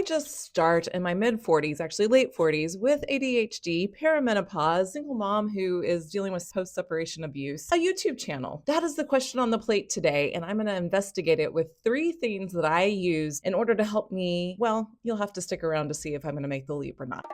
just start in my mid 40s, actually late 40s, with ADHD, perimenopause, single mom who is dealing with post separation abuse, a YouTube channel? That is the question on the plate today, and I'm going to investigate it with 3 things that I use in order to help me. Well, you'll have to stick around to see if I'm going to make the leap or not.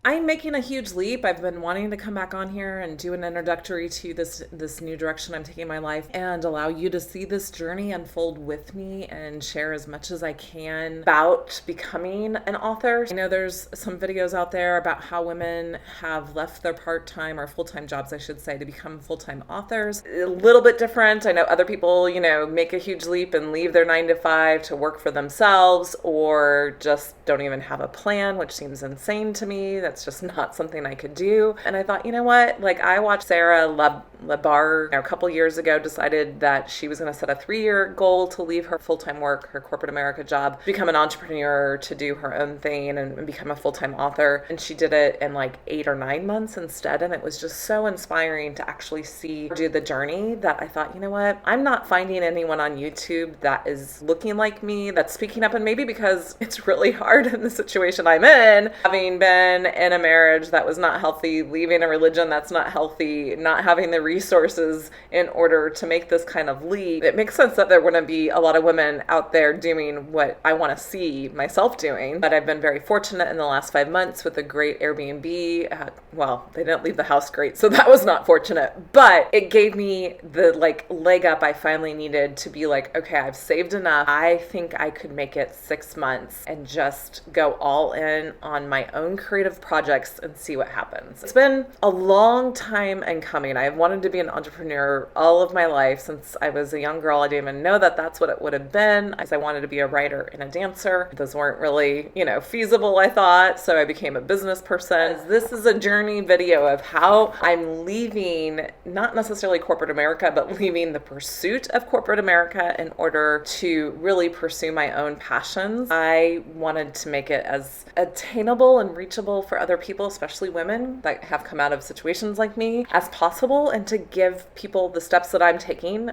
I'm making a huge leap. I've been wanting to come back on here and do an introductory to this new direction I'm taking my life and allow you to see this journey unfold with me and share as much as I can about becoming an author. I know there's some videos out there about how women have left their part-time or full-time jobs, I should say, to become full-time authors. A little bit different. I know other people, make a huge leap and leave their 9 to 5 to work for themselves or just don't even have a plan, which seems insane to me. That's just not something I could do. And I thought, you know what? I watched Sarah Labar a couple years ago, decided that she was going to set a 3-year goal to leave her full-time work, her corporate America job, become an entrepreneur, to do her own thing and become a full-time author. And she did it in 8 or 9 months instead. And it was just so inspiring to actually see her do the journey that I thought, you know what? I'm not finding anyone on YouTube that is looking like me, that's speaking up. And maybe because it's really hard in the situation I'm in, having been in a marriage that was not healthy, leaving a religion that's not healthy, not having the resources in order to make this kind of leap, it makes sense that there wouldn't be a lot of women out there doing what I want to see myself doing. But I've been very fortunate in the last 5 months with a great Airbnb. Well, they didn't leave the house great, so that was not fortunate, but it gave me the leg up I finally needed to be okay, I've saved enough. I think I could make it 6 months and just go all in on my own creative projects and see what happens. It's been a long time in coming. I've wanted to be an entrepreneur all of my life since I was a young girl. I didn't even know that that's what it would have been, as I wanted to be a writer and a dancer. Those weren't really, feasible, I thought, so I became a business person. This is a journey video of how I'm leaving, not necessarily corporate America, but leaving the pursuit of corporate America in order to really pursue my own passions. I wanted to make it as attainable and reachable for other people, especially women that have come out of situations like me, as possible, and to give people the steps that I'm taking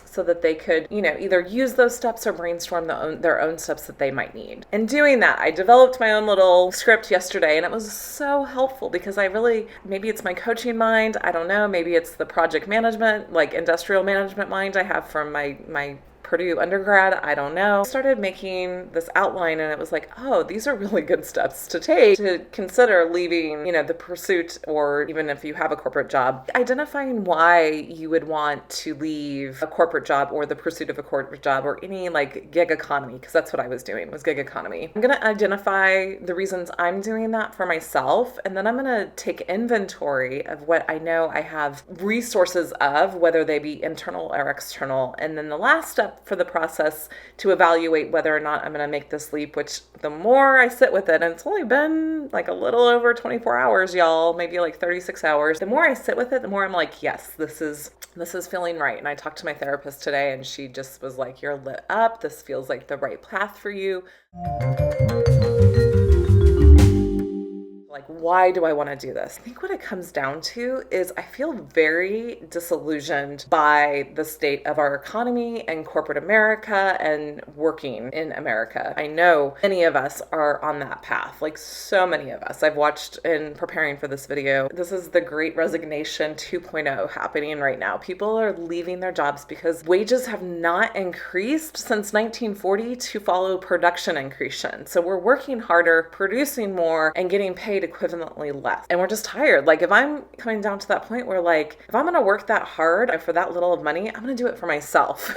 so that they could, either use those steps or brainstorm their own steps that they might need. In doing that, I developed my own little script yesterday, and it was so helpful because maybe it's my coaching mind, I don't know, maybe it's the project management, industrial management mind I have from my Purdue undergrad, I don't know. I started making this outline and it was oh, these are really good steps to take to consider leaving, the pursuit, or even if you have a corporate job, identifying why you would want to leave a corporate job or the pursuit of a corporate job or any gig economy, because that's what I was doing, was gig economy. I'm going to identify the reasons I'm doing that for myself, and then I'm going to take inventory of what I know I have resources of, whether they be internal or external. And then the last step for the process to evaluate whether or not I'm going to make this leap, which the more I sit with it, and it's only been a little over 24 hours, y'all, maybe 36 hours. The more I sit with it, the more I'm yes, this is feeling right. And I talked to my therapist today and she just was you're lit up. This feels like the right path for you. Why do I want to do this? I think what it comes down to is I feel very disillusioned by the state of our economy and corporate America and working in America. I know many of us are on that path, so many of us. I've watched in preparing for this video. This is the Great Resignation 2.0 happening right now. People are leaving their jobs because wages have not increased since 1940 to follow production increase. So we're working harder, producing more, and getting paid equivalently less. And we're just tired. If I'm coming down to that point where if I'm going to work that hard for that little of money, I'm going to do it for myself.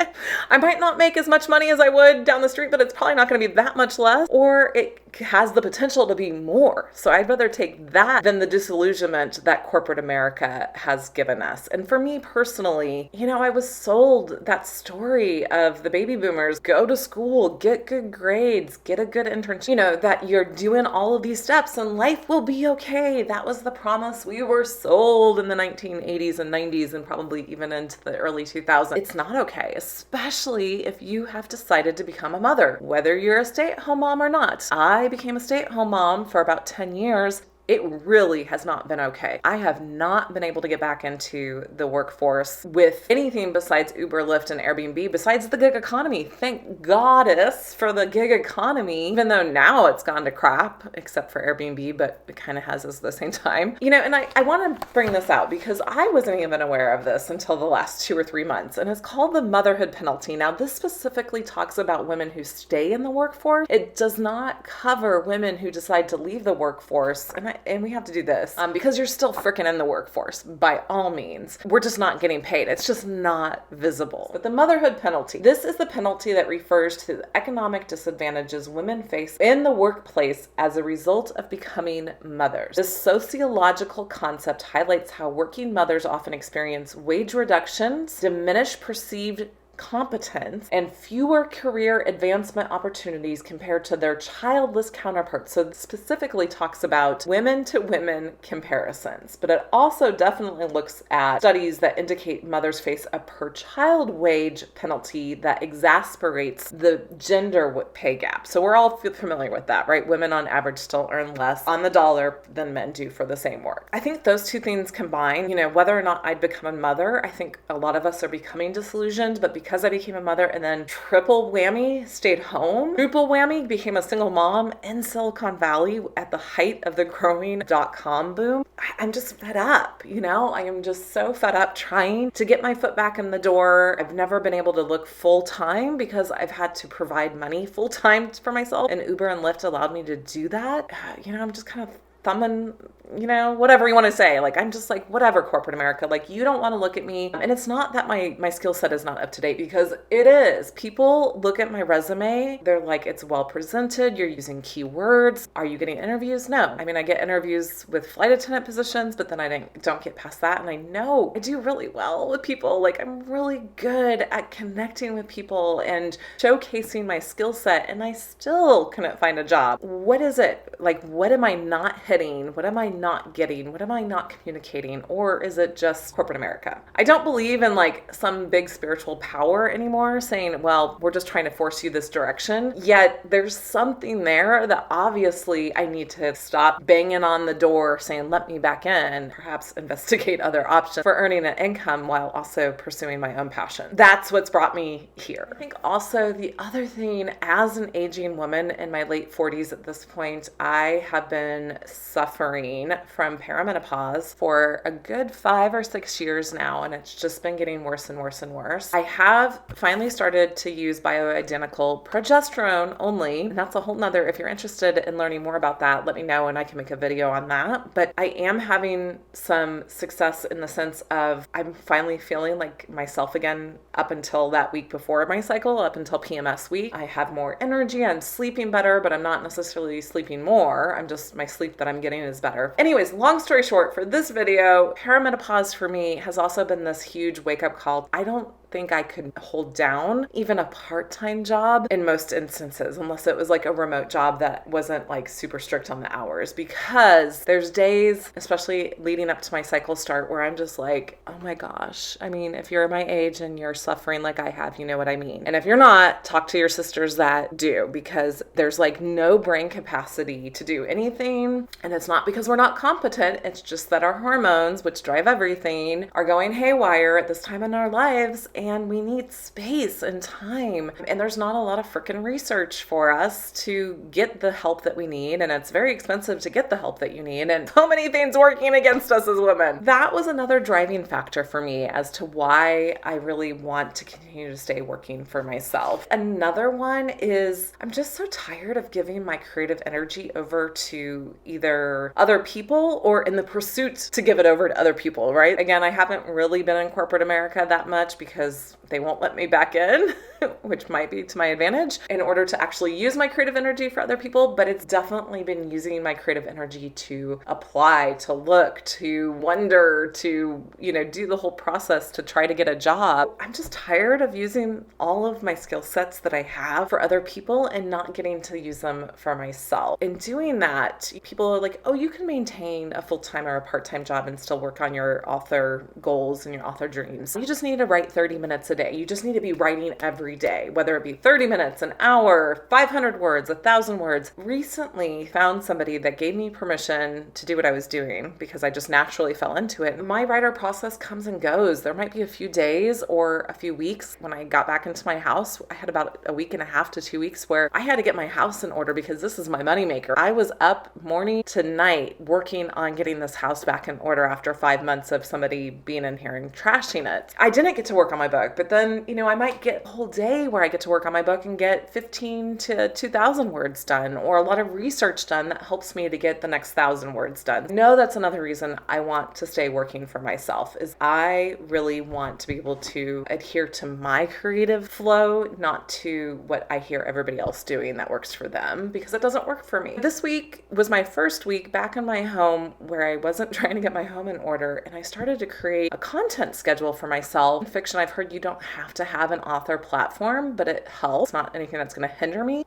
I might not make as much money as I would down the street, but it's probably not going to be that much less, or it has the potential to be more. So I'd rather take that than the disillusionment that corporate America has given us. And for me personally, I was sold that story of the baby boomers, go to school, get good grades, get a good internship, that you're doing all of these steps and life will be okay. That was the promise we were sold in the 1980s and 90s and probably even into the early 2000s. It's not okay, especially if you have decided to become a mother, whether you're a stay-at-home mom or not. I became a stay-at-home mom for about 10 years it really has not been okay. I have not been able to get back into the workforce with anything besides Uber, Lyft, and Airbnb, besides the gig economy. Thank goddess for the gig economy, even though now it's gone to crap, except for Airbnb, but it kind of has us at the same time. You know, and I want to bring this out because I wasn't even aware of this until the last 2 or 3 months, and it's called the motherhood penalty. Now, this specifically talks about women who stay in the workforce. It does not cover women who decide to leave the workforce, and we have to do this because you're still freaking in the workforce by all means. We're just not getting paid. It's just not visible. But the motherhood penalty, this is the penalty that refers to the economic disadvantages women face in the workplace as a result of becoming mothers. This sociological concept highlights how working mothers often experience wage reductions, diminished perceived competence, and fewer career advancement opportunities compared to their childless counterparts. So it specifically talks about women to women comparisons, but it also definitely looks at studies that indicate mothers face a per child wage penalty that exacerbates the gender pay gap. So we're all familiar with that, right? Women on average still earn less on the dollar than men do for the same work. I think those two things combined, you know, whether or not I'd become a mother, I think a lot of us are becoming disillusioned, but because I became a mother and then triple whammy, stayed home, quadruple whammy, became a single mom in Silicon Valley at the height of the growing .com boom, I'm just fed up, you know? I am just so fed up trying to get my foot back in the door. I've never been able to look full-time because I've had to provide money full-time for myself, and Uber and Lyft allowed me to do that. You know, I'm just kind of thumbing, you know, whatever you want to say. Like, I'm just like, whatever, corporate America, like, you don't want to look at me. And it's not that my skill set is not up to date, because it is. People look at my resume, they're like, it's well presented, you're using keywords. Are you getting interviews? No. I mean, I get interviews with flight attendant positions, but then I don't get past that. And I know I do really well with people. Like, I'm really good at connecting with people and showcasing my skill set, and I still couldn't find a job. What is it? Like, what am I not hitting? What am I not getting? What am I not communicating? Or is it just corporate America? I don't believe in like some big spiritual power anymore saying, well, we're just trying to force you this direction. Yet there's something there that obviously I need to stop banging on the door saying, let me back in, perhaps investigate other options for earning an income while also pursuing my own passion. That's what's brought me here. I think also the other thing, as an aging woman in my late 40s at this point, I have been suffering from perimenopause for a good 5 or 6 years now, and it's just been getting worse and worse and worse. I have finally started to use bioidentical progesterone only, and that's a whole nother, if you're interested in learning more about that, let me know and I can make a video on that. But I am having some success in the sense of I'm finally feeling like myself again up until that week before my cycle, up until PMS week. I have more energy, I'm sleeping better, but I'm not necessarily sleeping more. I'm just, my sleep that I'm getting is better. Anyways, long story short, for this video, perimenopause for me has also been this huge wake-up call. I don't think I could hold down even a part-time job in most instances, unless it was like a remote job that wasn't like super strict on the hours, because there's days, especially leading up to my cycle start, where I'm just like, oh my gosh. I mean, if you're my age and you're suffering like I have, you know what I mean. And if you're not, talk to your sisters that do, because there's like no brain capacity to do anything. And it's not because we're not competent. It's just that our hormones, which drive everything, are going haywire at this time in our lives. And we need space and time. And there's not a lot of freaking research for us to get the help that we need. And it's very expensive to get the help that you need. And so many things working against us as women. That was another driving factor for me as to why I really want to continue to stay working for myself. Another one is I'm just so tired of giving my creative energy over to either other people or in the pursuit to give it over to other people, right? Again, I haven't really been in corporate America that much because they won't let me back in, which might be to my advantage, in order to actually use my creative energy for other people. But it's definitely been using my creative energy to apply, to look, to wonder, to, you know, do the whole process to try to get a job. I'm just tired of using all of my skill sets that I have for other people and not getting to use them for myself. In doing that, people are like, oh, you can maintain a full-time or a part-time job and still work on your author goals and your author dreams. You just need to write 30 30 minutes a day. You just need to be writing every day, whether it be 30 minutes, an hour, 500 words, 1,000 words. Recently found somebody that gave me permission to do what I was doing because I just naturally fell into it. My writer process comes and goes. There might be a few days or a few weeks. When I got back into my house, I had about a week and a half to 2 weeks where I had to get my house in order because this is my moneymaker. I was up morning to night working on getting this house back in order after 5 months of somebody being in here and trashing it. I didn't get to work on my book, but then, I might get a whole day where I get to work on my book and get 15 to 2,000 words done, or a lot of research done that helps me to get the next 1,000 words done. No, that's another reason I want to stay working for myself, is I really want to be able to adhere to my creative flow, not to what I hear everybody else doing that works for them, because it doesn't work for me. This week was my first week back in my home where I wasn't trying to get my home in order, and I started to create a content schedule for myself. In fiction, I've heard you don't have to have an author platform, but it helps. It's not anything that's going to hinder me.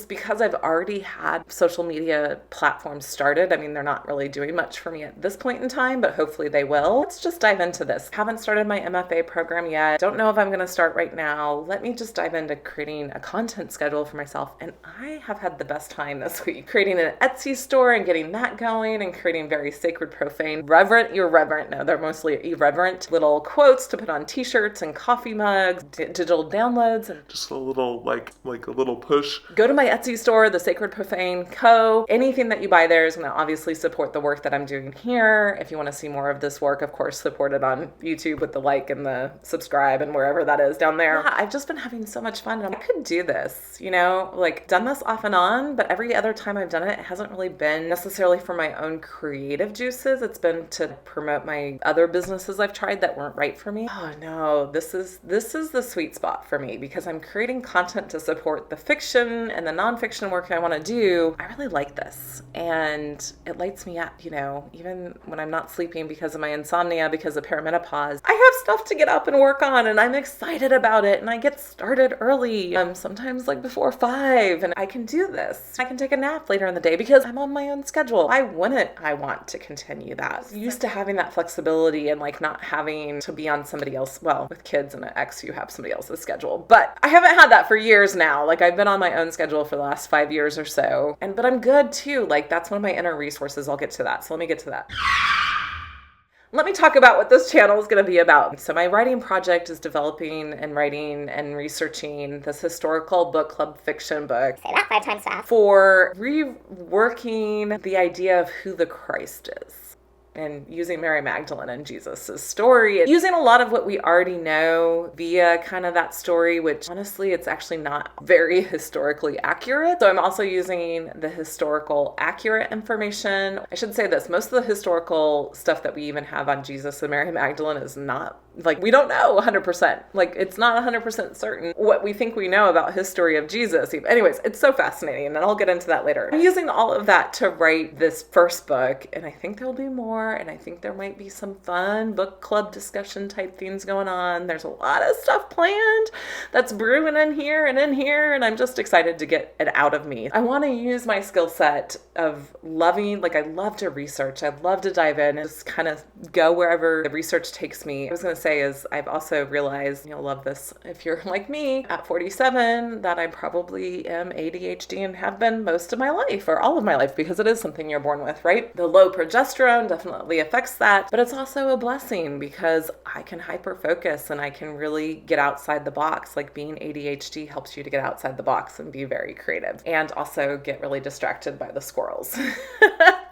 Because I've already had social media platforms started, they're not really doing much for me at this point in time, but hopefully they will. Let's just dive into this. Haven't started my MFA program yet. Don't know if I'm going to start right now. Let me just dive into creating a content schedule for myself. And I have had the best time this week creating an Etsy store and getting that going and creating very sacred, profane, irreverent, no, they're mostly irreverent little quotes to put on t-shirts and coffee mugs, digital downloads, and just a little like a little push. Go to my Etsy store, The Sacred Profane Co. Anything that you buy there is going to obviously support the work that I'm doing here. If you want to see more of this work, of course, support it on YouTube with the like and the subscribe and wherever that is down there. Yeah, I've just been having so much fun. I could do this, done this off and on, but every other time I've done it, it hasn't really been necessarily for my own creative juices. It's been to promote my other businesses I've tried that weren't right for me. Oh no, this is the sweet spot for me because I'm creating content to support the fiction and the nonfiction work I want to do. I really like this and it lights me up, even when I'm not sleeping because of my insomnia, because of perimenopause. I have stuff to get up and work on and I'm excited about it and I get started early, sometimes like before 5, and I can do this. I can take a nap later in the day because I'm on my own schedule. Why wouldn't I want to continue that? I'm used to having that flexibility and not having to be on somebody else. Well, with kids and an ex, you have somebody else's schedule, but I haven't had that for years now. I've been on my own schedule for the last 5 years or so, but I'm good too. That's one of my inner resources. I'll get to that. So let me get to that. Let me talk about what this channel is going to be about. So my writing project is developing and writing and researching this historical book club fiction book. Say that 5 times fast. For reworking the idea of who the Christ is. And using Mary Magdalene and Jesus' story, and using a lot of what we already know via kind of that story, which honestly, it's actually not very historically accurate. So I'm also using the historical accurate information. I should say this, most of the historical stuff that we even have on Jesus and Mary Magdalene is not, we don't know 100%. It's not 100% certain what we think we know about history of Jesus. Anyways, it's so fascinating, and I'll get into that later. I'm using all of that to write this first book, and I think there'll be more. And I think there might be some fun book club discussion type things going on. There's a lot of stuff planned that's brewing in here, and I'm just excited to get it out of me. I want to use my skill set of loving, I love to research. I love to dive in and just kind of go wherever the research takes me. I was going to say is I've also realized, you'll love this if you're like me at 47, that I probably am ADHD and have been most of my life, or all of my life, because it is something you're born with, right? The low progesterone definitely affects that, but it's also a blessing because I can hyper focus and I can really get outside the box. Being ADHD helps you to get outside the box and be very creative, and also get really distracted by the squirrels.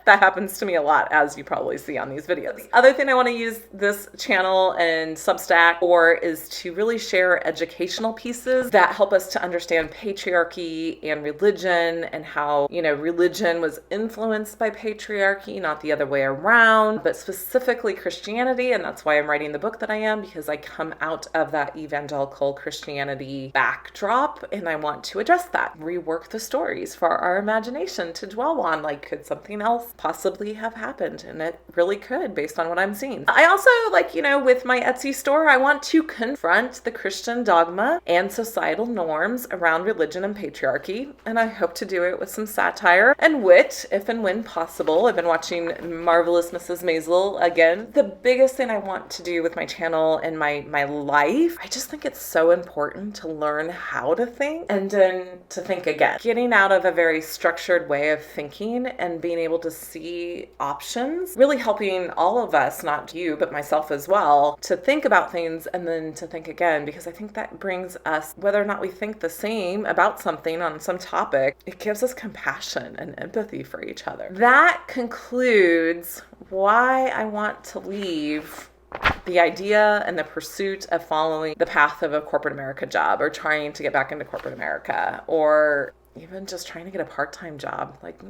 That happens to me a lot, as you probably see on these videos. The other thing I want to use this channel and Substack for is to really share educational pieces that help us to understand patriarchy and religion, and how, religion was influenced by patriarchy, not the other way around, but specifically Christianity. And that's why I'm writing the book that I am, because I come out of that evangelical Christianity backdrop and I want to address that, rework the stories for our imagination to dwell on. Could something else possibly have happened, and it really could based on what I'm seeing. I also, like, with my Etsy store, I want to confront the Christian dogma and societal norms around religion and patriarchy, and I hope to do it with some satire and wit, if and when possible. I've been watching Marvelous Mrs. Maisel again. The biggest thing I want to do with my channel and my life, I just think it's so important to learn how to think and then to think again. Getting out of a very structured way of thinking and being able to see options, really helping all of us, not you, but myself as well, to think about things and then to think again, because I think that brings us, whether or not we think the same about something on some topic, it gives us compassion and empathy for each other. That concludes why I want to leave the idea and the pursuit of following the path of a corporate America job, or trying to get back into corporate America, or even just trying to get a part-time job. Like,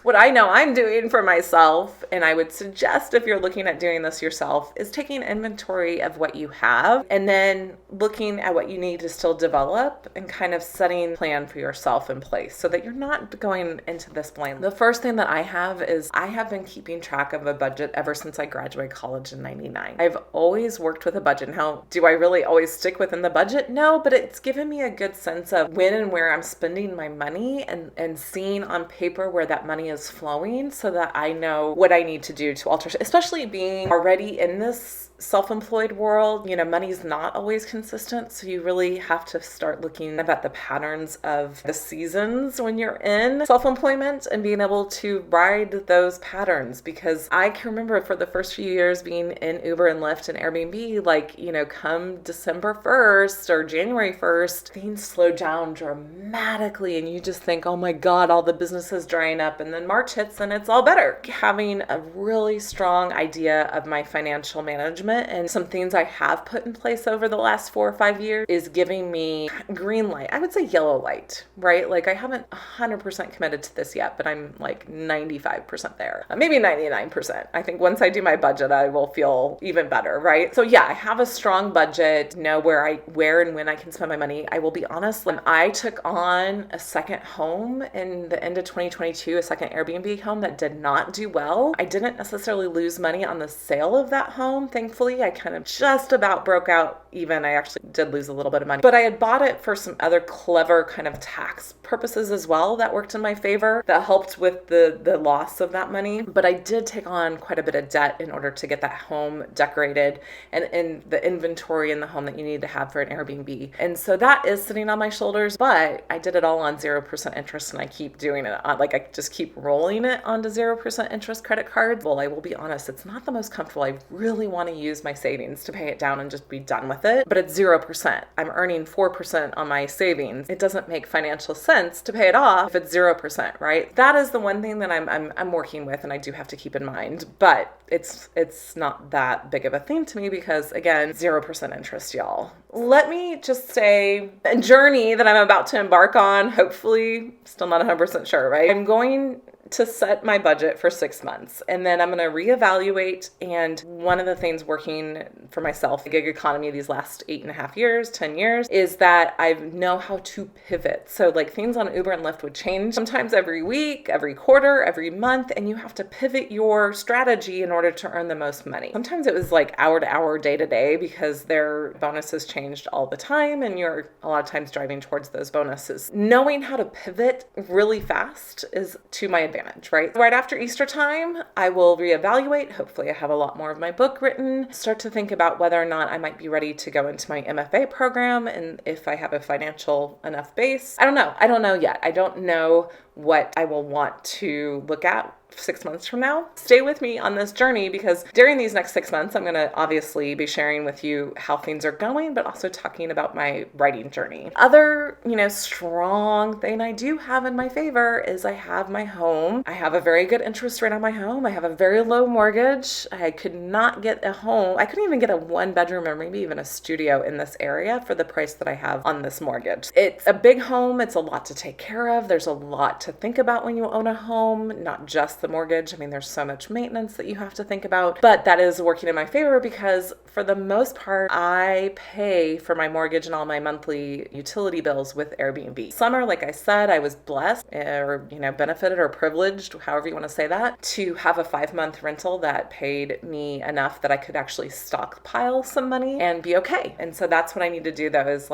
what I know I'm doing for myself, and I would suggest if you're looking at doing this yourself, is taking inventory of what you have and then looking at what you need to still develop and kind of setting a plan for yourself in place so that you're not going into this blind. The first thing that I have is I have been keeping track of a budget ever since I graduated college in '99. I've always worked with a budget. Now, do I really always stick within the budget? No, but it's given me a good sense of when and where I'm spending my money, and seeing on paper where that money is flowing so that I know what I need to do to alter, especially being already in this self-employed world. Money's not always consistent, so you really have to start looking at the patterns of the seasons when you're in self-employment and being able to ride those patterns, because I can remember for the first few years being in Uber and Lyft and Airbnb, come December 1st or January 1st, things slow down dramatically and you just think, oh my God, all the business is drying up, and then March hits and it's all better. Having a really strong idea of my financial management and some things I have put in place over the last 4 or 5 years is giving me green light. I would say yellow light, right? Like, I haven't 100% committed to this yet, but I'm like 95% there, maybe 99%. I think once I do my budget, I will feel even better, right? So yeah, I have a strong budget, know where and when I can spend my money. I will be honest, when I took on a second home in the end of 2022, a second Airbnb home that did not do well, I didn't necessarily lose money on the sale of that home. Thankfully, I kind of just about broke out even. I actually did lose a little bit of money, but I had bought it for some other clever kind of tax purposes as well that worked in my favor, that helped with the loss of that money. But I did take on quite a bit of debt in order to get that home decorated and in the inventory in the home that you need to have for an Airbnb. And so that is sitting on my shoulders, but I did it all on 0% interest, and I keep doing it on, I just keep rolling it onto 0% interest credit cards. Well, I will be honest, it's not the most comfortable. I really want to use my savings to pay it down and just be done with it, but it's 0%. I'm earning 4% on my savings. It doesn't make financial sense to pay it off if it's 0%, right? That is the one thing that I'm working with, and I do have to keep in mind, but it's not that big of a thing to me because, again, 0% interest, y'all. Let me just say, a journey that I'm about to embark on, hopefully, still not 100% sure, right? I'm going to set my budget for 6 months, and then I'm going to reevaluate. And one of the things working for myself, the gig economy these last 8.5 years, 10 years, is that I know how to pivot. So things on Uber and Lyft would change sometimes every week, every quarter, every month, and you have to pivot your strategy in order to earn the most money. Sometimes it was hour to hour, day to day, because their bonuses changed all the time, and you're a lot of times driving towards those bonuses. Knowing how to pivot really fast is to my advantage. Right? Right after Easter time, I will reevaluate. Hopefully I have a lot more of my book written, start to think about whether or not I might be ready to go into my MFA program, and if I have a financial enough base. I don't know yet. I don't know what I will want to look at 6 months from now. Stay with me on this journey, because during these next 6 months, I'm going to obviously be sharing with you how things are going, but also talking about my writing journey. Other, strong thing I do have in my favor is I have my home. I have a very good interest rate on my home. I have a very low mortgage. I could not get a home. I couldn't even get a 1-bedroom or maybe even a studio in this area for the price that I have on this mortgage. It's a big home. It's a lot to take care of. There's a lot to think about when you own a home, not just the mortgage. I mean, there's so much maintenance that you have to think about, but that is working in my favor because for the most part, I pay for my mortgage and all my monthly utility bills with Airbnb. Summer, like I said, I was blessed or, benefited or privileged, however you want to say that, to have a 5-month rental that paid me enough that I could actually stockpile some money and be okay. And so that's what I need to do though, is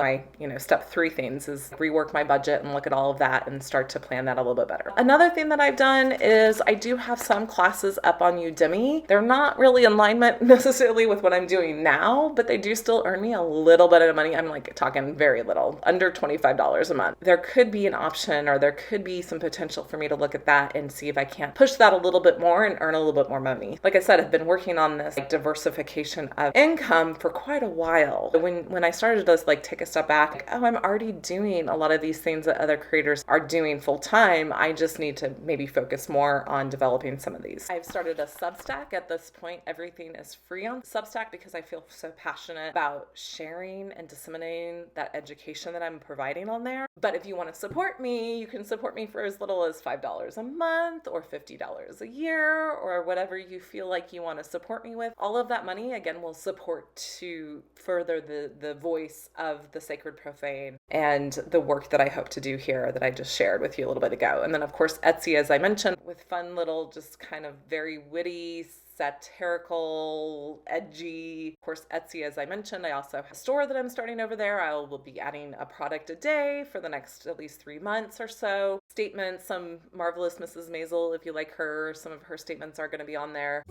step 3 things is rework my budget and look at all of that and start to plan that a little bit better. Another thing that I've done is I do have some classes up on Udemy. They're not really in alignment necessarily with what I'm doing now, but they do still earn me a little bit of money. I'm talking very little, under $25 a month. There could be an option or there could be some potential for me to look at that and see if I can't push that a little bit more and earn a little bit more money. Like I said, I've been working on this diversification of income for quite a while. When I started to take a step back, I'm already doing a lot of these things that other creators are doing full time. I just need to maybe focus more on developing some of these. I've started a Substack. At this point, everything is free on Substack because I feel so passionate about sharing and disseminating that education that I'm providing on there. But if you want to support me, you can support me for as little as $5 a month or $50 a year or whatever you feel like you want to support me with. All of that money, again, will support to further the voice of the Sacred Profane and the work that I hope to do here that I just shared with you a little bit ago. And then, of course, Etsy, as I mentioned, with fun little, just kind of very witty, satirical, edgy. Of course, Etsy, as I mentioned, I also have a store that I'm starting over there. I will be adding a product a day for the next at least 3 months or so. Statements, some marvelous Mrs. Maisel, if you like her, some of her statements are going to be on there.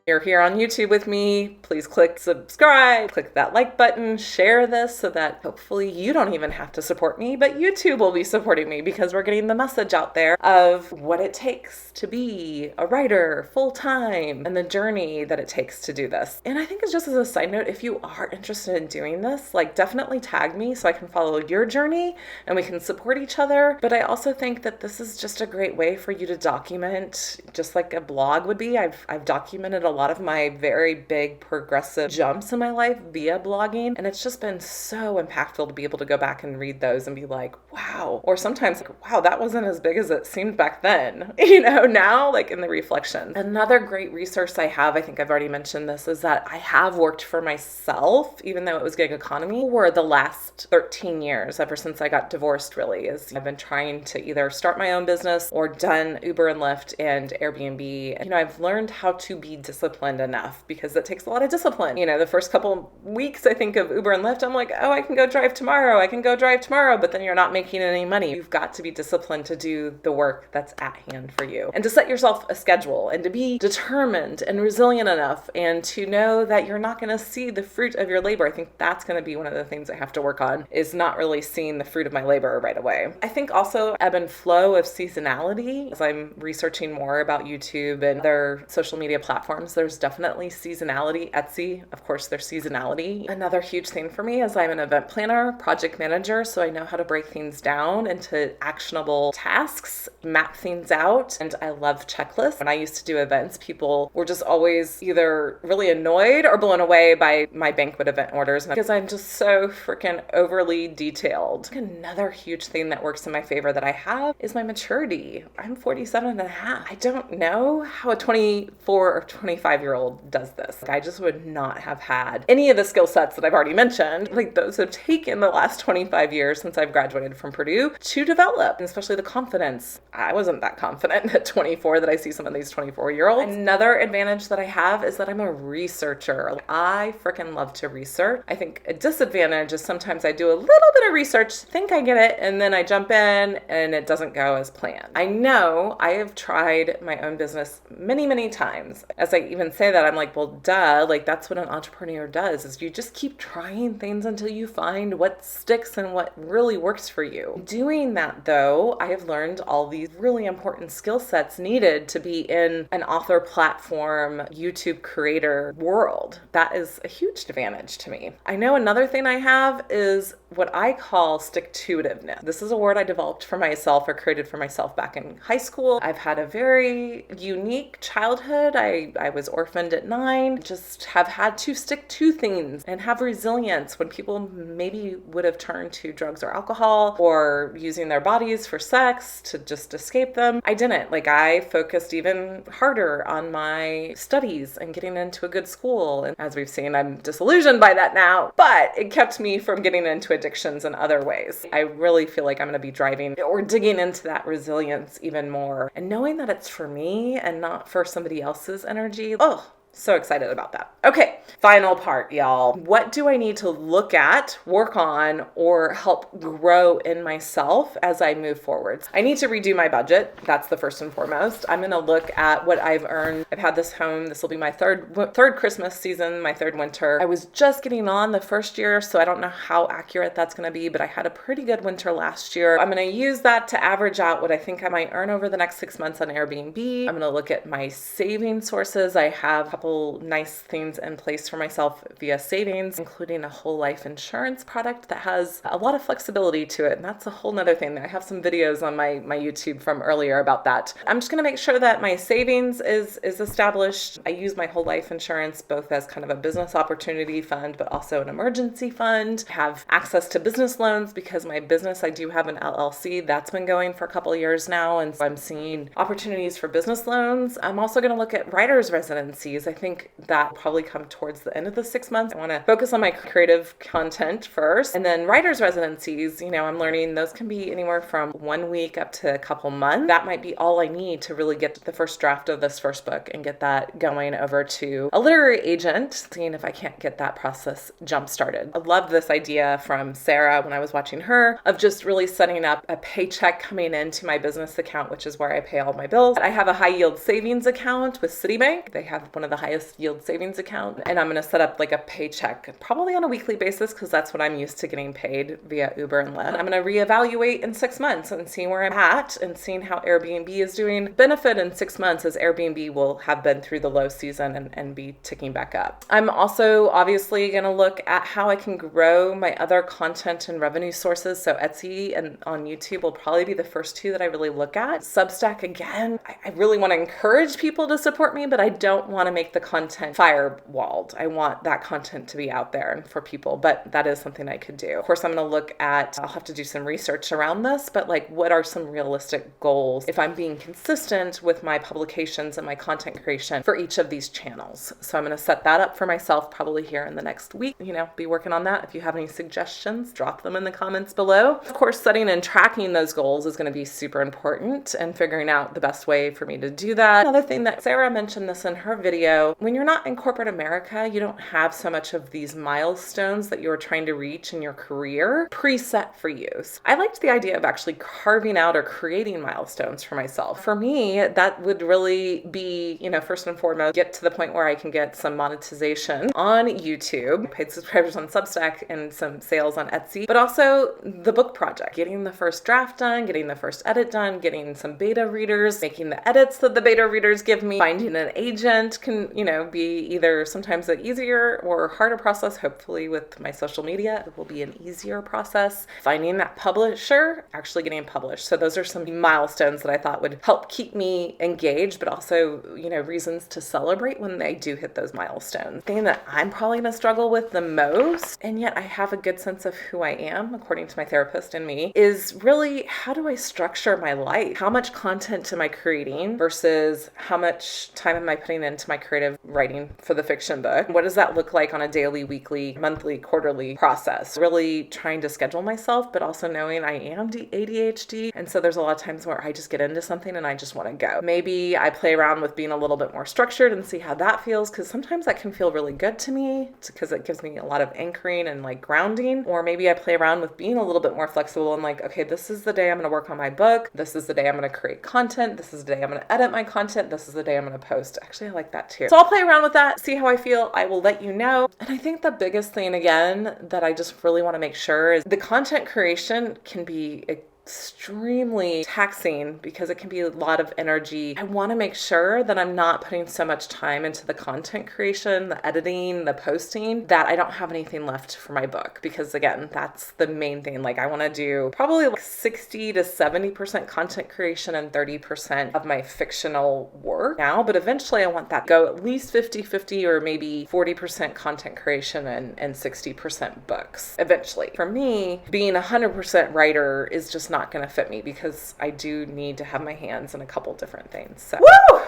You're here on YouTube with me, please click subscribe, click that like button, share this so that hopefully you don't even have to support me, but YouTube will be supporting me because we're getting the message out there of what it takes to be a writer full-time and the journey that it takes to do this. And I think it's just as a side note, if you are interested in doing this, definitely tag me so I can follow your journey and we can support each other. But I also think that this is just a great way for you to document, just like a blog would be. I've documented a lot of my very big progressive jumps in my life via blogging, and it's just been so impactful to be able to go back and read those and be like, wow, or sometimes wow, that wasn't as big as it seemed back then, now in the reflection. Another great resource I have, I think I've already mentioned this, is that I have worked for myself, even though it was gig economy, for the last 13 years, ever since I got divorced, really, is I've been trying to either start my own business or done Uber and Lyft and Airbnb. I've learned how to be disciplined enough because it takes a lot of discipline. The first couple weeks I think of Uber and Lyft, I'm like, oh, I can go drive tomorrow. But then you're not making any money. You've got to be disciplined to do the work that's at hand for you and to set yourself a schedule and to be determined and resilient enough and to know that you're not going to see the fruit of your labor. I think that's going to be one of the things I have to work on, is not really seeing the fruit of my labor right away. I think also ebb and flow of seasonality. As I'm researching more about YouTube and their social media platforms, there's definitely seasonality. Etsy, of course, there's seasonality. Another huge thing for me is I'm an event planner, project manager, so I know how to break things down into actionable tasks, map things out, and I love checklists. When I used to do events, people were just always either really annoyed or blown away by my banquet event orders because I'm just so freaking overly detailed. Another huge thing that works in my favor that I have is my maturity. I'm 47 and a half. I don't know how a 24 or 25-year-old does this. I just would not have had any of the skill sets that I've already mentioned. Those have taken the last 25 years since I've graduated from Purdue to develop, and especially the confidence. I wasn't that confident at 24 that I see some of these 24-year-olds. Another advantage that I have is that I'm a researcher. I freaking love to research. I think a disadvantage is sometimes I do a little bit of research, think I get it, and then I jump in and it doesn't go as planned. I know I have tried my own business many, many times. As I even say that, I'm like, well, duh, that's what an entrepreneur does, is you just keep trying things until you find what sticks and what really works for you. Doing that, though, I have learned all these really important skill sets needed to be in an author platform, YouTube creator world. That is a huge advantage to me. I know another thing I have is what I call stick-to-itiveness. This is a word I developed for myself or created for myself back in high school. I've had a very unique childhood. I was was orphaned at 9, just have had to stick to things and have resilience when people maybe would have turned to drugs or alcohol or using their bodies for sex to just escape them. I didn't. Like, I focused even harder on my studies and getting into a good school. And as we've seen, I'm disillusioned by that now, but it kept me from getting into addictions in other ways. I really feel like I'm going to be driving or digging into that resilience even more and knowing that it's for me and not for somebody else's energy. Oh, so excited about that. Okay, final part, y'all. What do I need to look at, work on, or help grow in myself as I move forward? I need to redo my budget. That's the first and foremost. I'm going to look at what I've earned. I've had this home. This will be my third Christmas season, my third winter. I was just getting on the first year, so I don't know how accurate that's going to be, but I had a pretty good winter last year. I'm going to use that to average out what I think I might earn over the next 6 months on Airbnb. I'm going to look at my saving sources. I have a couple nice things in place for myself via savings, including a whole life insurance product that has a lot of flexibility to it. And that's a whole nother thing. I have some videos on my YouTube from earlier about that. I'm just going to make sure that my savings is established. I use my whole life insurance both as kind of a business opportunity fund, but also an emergency fund. I have access to business loans because my business, I do have an LLC that's been going for a couple of years now. And so I'm seeing opportunities for business loans. I'm also going to look at writer's residencies. I think that will probably come towards the end of the 6 months. I want to focus on my creative content first. And then writer's residencies, I'm learning those can be anywhere from 1 week up to a couple months. That might be all I need to really get the first draft of this first book and get that going over to a literary agent, seeing if I can't get that process jump started. I love this idea from Sarah when I was watching her of just really setting up a paycheck coming into my business account, which is where I pay all my bills. I have a high yield savings account with Citibank. They have one of the highest yield savings account, and I'm going to set up like a paycheck probably on a weekly basis because that's what I'm used to getting paid via Uber and Lyft. I'm going to reevaluate in 6 months and see where I'm at and seeing how Airbnb is doing. Benefit in 6 months as Airbnb will have been through the low season and be ticking back up. I'm also obviously going to look at how I can grow my other content and revenue sources. So Etsy and on YouTube will probably be the first two that I really look at. Substack, again, I really want to encourage people to support me, but I don't want to make the content firewalled. I want that content to be out there for people, but that is something I could do. Of course, I'm going to look at, I'll have to do some research around this, but like what are some realistic goals if I'm being consistent with my publications and my content creation for each of these channels. So I'm going to set that up for myself probably here in the next week, be working on that. If you have any suggestions, drop them in the comments below. Of course, setting and tracking those goals is going to be super important and figuring out the best way for me to do that. Another thing that Sarah mentioned this in her video, when you're not in corporate America, you don't have so much of these milestones that you're trying to reach in your career preset for you. So I liked the idea of actually carving out or creating milestones for myself. For me, that would really be, first and foremost, get to the point where I can get some monetization on YouTube, paid subscribers on Substack, and some sales on Etsy, but also the book project, getting the first draft done, getting the first edit done, getting some beta readers, making the edits that the beta readers give me, finding an agent can, be either sometimes an easier or harder process. Hopefully with my social media, it will be an easier process. Finding that publisher, actually getting published. So those are some milestones that I thought would help keep me engaged, but also, reasons to celebrate when they do hit those milestones. The thing that I'm probably going to struggle with the most, and yet I have a good sense of who I am, according to my therapist and me, is really how do I structure my life? How much content am I creating versus how much time am I putting into my creative writing for the fiction book? What does that look like on a daily, weekly, monthly, quarterly process? Really trying to schedule myself, but also knowing I am ADHD. And so there's a lot of times where I just get into something and I just want to go. Maybe I play around with being a little bit more structured and see how that feels, because sometimes that can feel really good to me because it gives me a lot of anchoring and like grounding. Or maybe I play around with being a little bit more flexible and like, okay, this is the day I'm going to work on my book. This is the day I'm going to create content. This is the day I'm going to edit my content. This is the day I'm going to post. Actually, I like that too. So I'll play around with that, see how I feel. I will let you know. And I think the biggest thing, again, that I just really want to make sure is the content creation can be extremely taxing because it can be a lot of energy. I want to make sure that I'm not putting so much time into the content creation, the editing, the posting, that I don't have anything left for my book. Because again, that's the main thing. Like, I want to do probably like 60 to 70% content creation and 30% of my fictional work now, but eventually I want that to go at least 50-50 or maybe 40% content creation and 60% books eventually. For me, being 100% writer is just not going to fit me because I do need to have my hands in a couple different things. So, woo!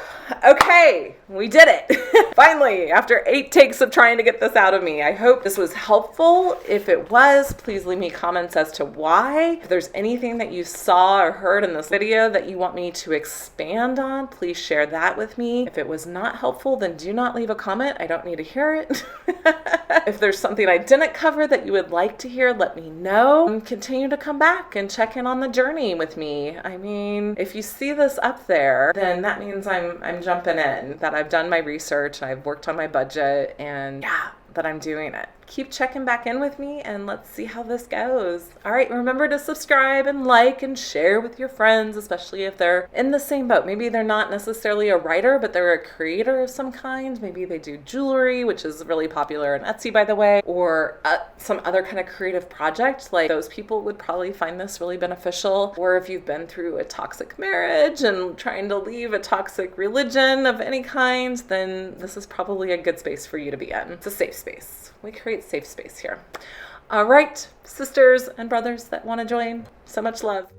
Okay, we did it. Finally, after 8 takes of trying to get this out of me. I hope this was helpful. If it was, please leave me comments as to why. If there's anything that you saw or heard in this video that you want me to expand on, please share that with me. If it was not helpful, then do not leave a comment. I don't need to hear it. If there's something I didn't cover that you would like to hear, let me know. And continue to come back and check in on the journey with me. I mean, if you see this up there, then that means I'm jumping in, that I've done my research, I've worked on my budget, and yeah, that I'm doing it. Keep checking back in with me and let's see how this goes. All right, remember to subscribe and like and share with your friends, especially if they're in the same boat. Maybe they're not necessarily a writer, but they're a creator of some kind. Maybe they do jewelry, which is really popular on Etsy, by the way, or some other kind of creative project. Like, those people would probably find this really beneficial. Or if you've been through a toxic marriage and trying to leave a toxic religion of any kind, then this is probably a good space for you to be in. It's a safe space. We create safe space here. All right, sisters and brothers that want to join, so much love.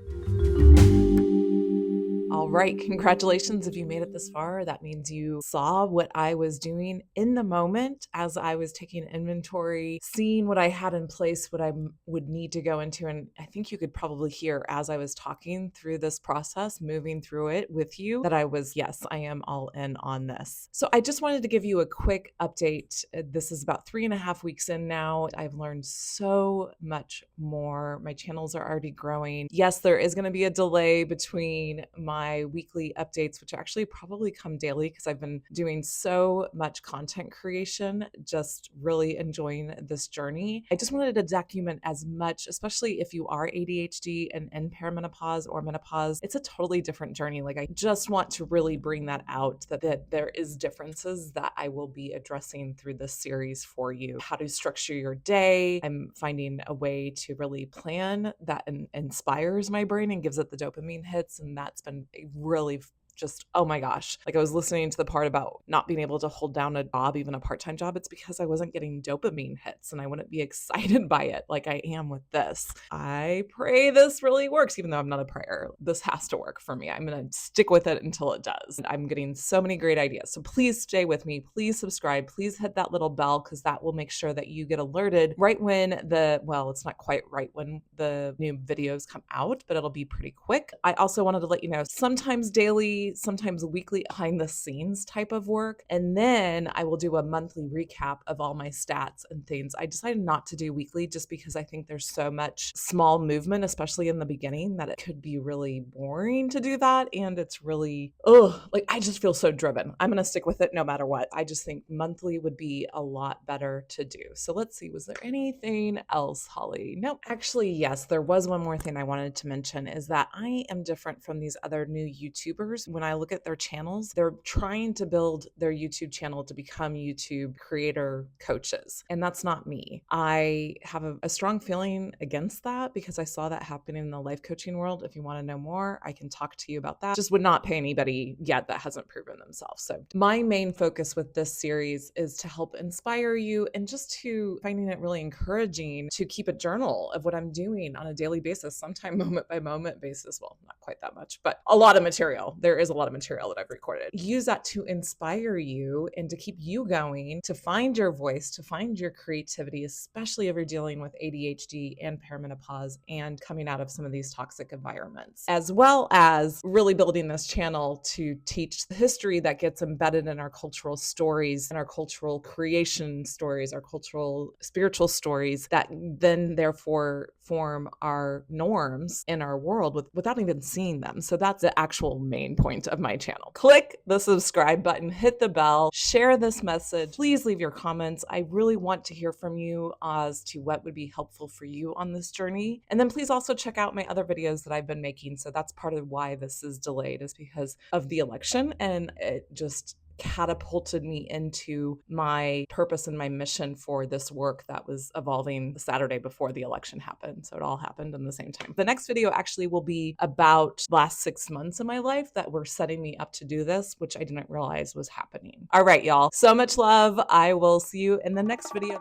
All right, congratulations if you made it this far. That means you saw what I was doing in the moment as I was taking inventory, seeing what I had in place, what I would need to go into. And I think you could probably hear as I was talking through this process, moving through it with you, that I was, yes, I am all in on this. So I just wanted to give you a quick update. This is about 3.5 weeks in now. I've learned so much more. My channels are already growing. Yes, there is going to be a delay between my weekly updates, which actually probably come daily because I've been doing so much content creation, just really enjoying this journey. I just wanted to document as much, especially if you are ADHD and in perimenopause or menopause. It's a totally different journey. Like, I just want to really bring that out, that there is differences that I will be addressing through this series for you. How to structure your day. I'm finding a way to really plan that inspires my brain and gives it the dopamine hits, and that's been really just, oh my gosh. Like, I was listening to the part about not being able to hold down a job, even a part-time job. It's because I wasn't getting dopamine hits and I wouldn't be excited by it like I am with this. I pray this really works, even though I'm not a prayer. This has to work for me. I'm going to stick with it until it does. I'm getting so many great ideas. So please stay with me. Please subscribe. Please hit that little bell because that will make sure that you get alerted right when it's not quite right when the new videos come out, but it'll be pretty quick. I also wanted to let you know, sometimes daily, sometimes weekly behind the scenes type of work. And then I will do a monthly recap of all my stats and things. I decided not to do weekly just because I think there's so much small movement, especially in the beginning, that it could be really boring to do that. And it's really, I just feel so driven. I'm going to stick with it no matter what. I just think monthly would be a lot better to do. So let's see, was there anything else, Holly? No, actually, yes, there was one more thing I wanted to mention is that I am different from these other new YouTubers. When I look at their channels, they're trying to build their YouTube channel to become YouTube creator coaches. And that's not me. I have a strong feeling against that because I saw that happening in the life coaching world. If you want to know more, I can talk to you about that. Just would not pay anybody yet that hasn't proven themselves. So my main focus with this series is to help inspire you and just to finding it really encouraging to keep a journal of what I'm doing on a daily basis, sometime moment by moment basis. Well, not quite that much, but a lot of material. There is a lot of material that I've recorded. Use that to inspire you and to keep you going, to find your voice, to find your creativity, especially if you're dealing with ADHD and perimenopause and coming out of some of these toxic environments, as well as really building this channel to teach the history that gets embedded in our cultural stories and our cultural creation stories, our cultural spiritual stories that then therefore form our norms in our world without even seeing them. So that's the actual main point point of my channel. Click the subscribe button, hit the bell, share this message. Please leave your comments. I really want to hear from you as to what would be helpful for you on this journey. And then please also check out my other videos that I've been making. So that's part of why this is delayed, is because of the election, and it just catapulted me into my purpose and my mission for this work that was evolving the Saturday before the election happened. So it all happened in the same time. The next video actually will be about the last 6 months of my life that were setting me up to do this, which I didn't realize was happening. All right, y'all. So much love. I will see you in the next video.